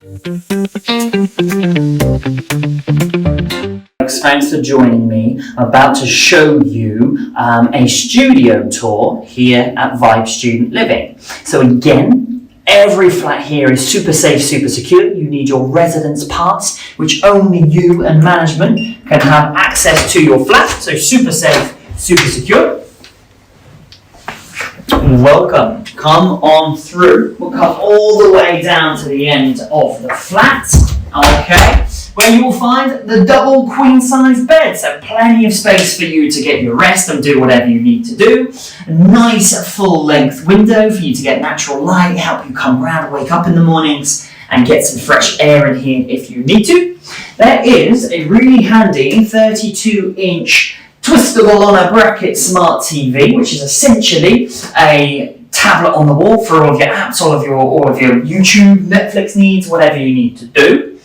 Thanks for joining me. I'm about to show you a studio tour here at Vibe Student Living. So again, every flat here is super safe, super secure. You need your residence pass, which only you and management can have access to your flat. So super safe, super secure. Welcome. Come on through. We'll come all the way down to the end of the flat. Okay. Where you will find the double queen size bed, so plenty of space for you to get your rest and do whatever you need to do. A nice full length window for you to get natural light, help you come round, wake up in the mornings and get some fresh air in here if you need to. There is a really handy 32-inch twistable on a bracket smart TV, which is essentially a tablet on the wall for all of your apps, all of your YouTube, Netflix needs, whatever you need to do.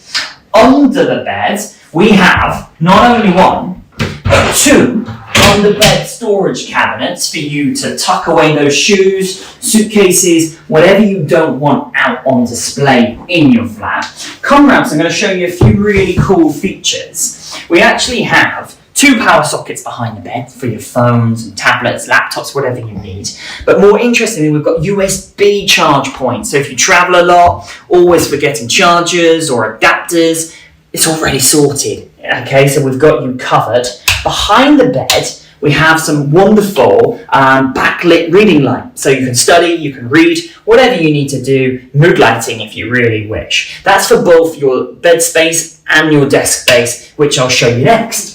Under the bed, we have not only one, but two under-bed storage cabinets for you to tuck away those shoes, suitcases, whatever you don't want out on display in your flat. Come round, so I'm going to show you a few really cool features. We actually have two power sockets behind the bed for your phones and tablets, laptops, whatever you need. But more interestingly, we've got USB charge points. So if you travel a lot, always forgetting chargers or adapters, it's already sorted. Okay, so we've got you covered. Behind the bed, we have some wonderful backlit reading light. So you can study, you can read, whatever you need to do, mood lighting if you really wish. That's for both your bed space and your desk space, which I'll show you next.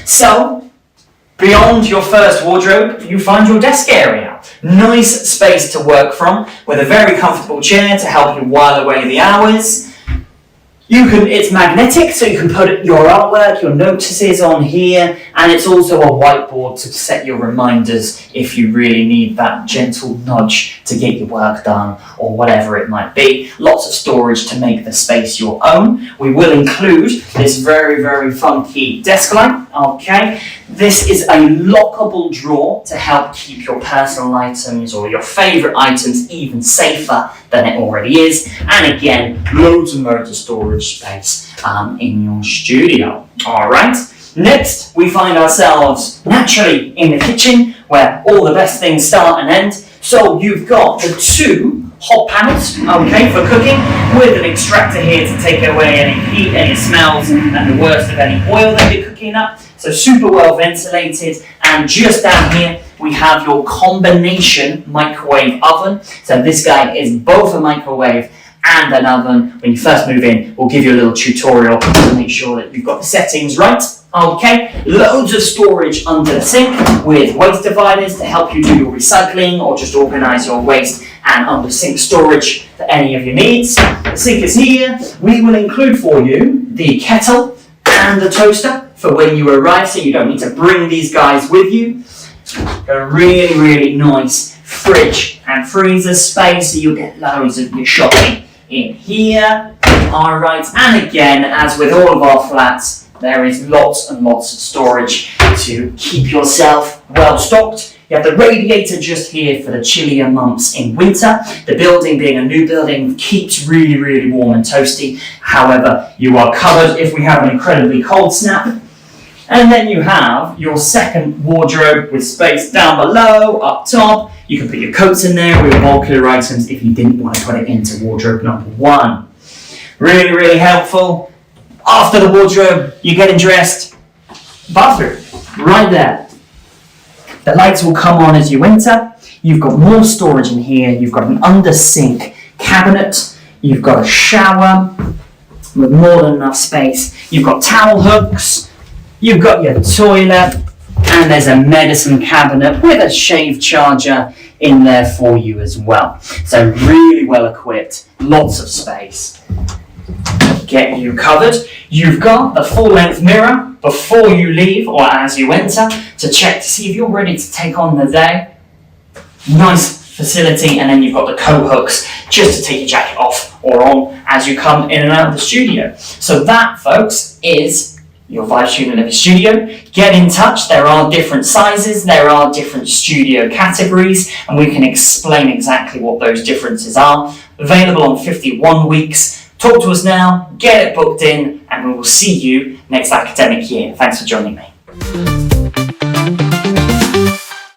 So, beyond your first wardrobe, you find your desk area. Nice space to work from, with a very comfortable chair to help you while away the hours. It's magnetic, so you can put your artwork, your notices on here, and it's also a whiteboard to set your reminders if you really need that gentle nudge to get your work done or whatever it might be. Lots of storage to make the space your own. We will include this very, very funky desk light. Okay, this is a lockable drawer to help keep your personal items or your favorite items even safer than it already is. And again, loads and loads of storage space in your studio. All right. Next, we find ourselves naturally in the kitchen where all the best things start and end. So you've got the two hot panels, okay, for cooking, with an extractor here to take away any heat, any smells, and the worst of any oil that you're cooking up. So super well ventilated. And just down here, we have your combination microwave oven. So this guy is both a microwave and an oven. When you first move in, we'll give you a little tutorial to make sure that you've got the settings right. Okay, loads of storage under the sink with waste dividers to help you do your recycling or just organize your waste, and under sink storage for any of your needs. The sink is here. We will include for you the kettle and the toaster for when you arrive, so you don't need to bring these guys with you. A really, really nice fridge and freezer space, so you'll get loads of your shopping in here. All right, and again, as with all of our flats, there is lots and lots of storage to keep yourself well stocked. You have the radiator just here for the chillier months in winter. The building, being a new building, keeps really, really warm and toasty. However, you are covered if we have an incredibly cold snap. And then you have your second wardrobe with space down below, up top. You can put your coats in there or your bulkier items if you didn't want to put it into wardrobe number one. Really, really helpful. After the wardrobe, you're getting dressed. Bathroom, right there. The lights will come on as you enter. You've got more storage in here. You've got an under sink cabinet. You've got a shower with more than enough space. You've got towel hooks. You've got your toilet. And there's a medicine cabinet with a shave charger in there for you as well. So really well equipped. Lots of space. Get you covered. You've got the full-length mirror before you leave or as you enter to check to see if you're ready to take on the day. Nice facility, and then you've got the coat hooks just to take your jacket off or on as you come in and out of the studio. So that, folks, is your Vibe Studio Living Studio, get in touch. There are different sizes, there are different studio categories, and we can explain exactly what those differences are. Available on 51 weeks. Talk to us now, get it booked in, and we will see you next academic year. Thanks for joining me.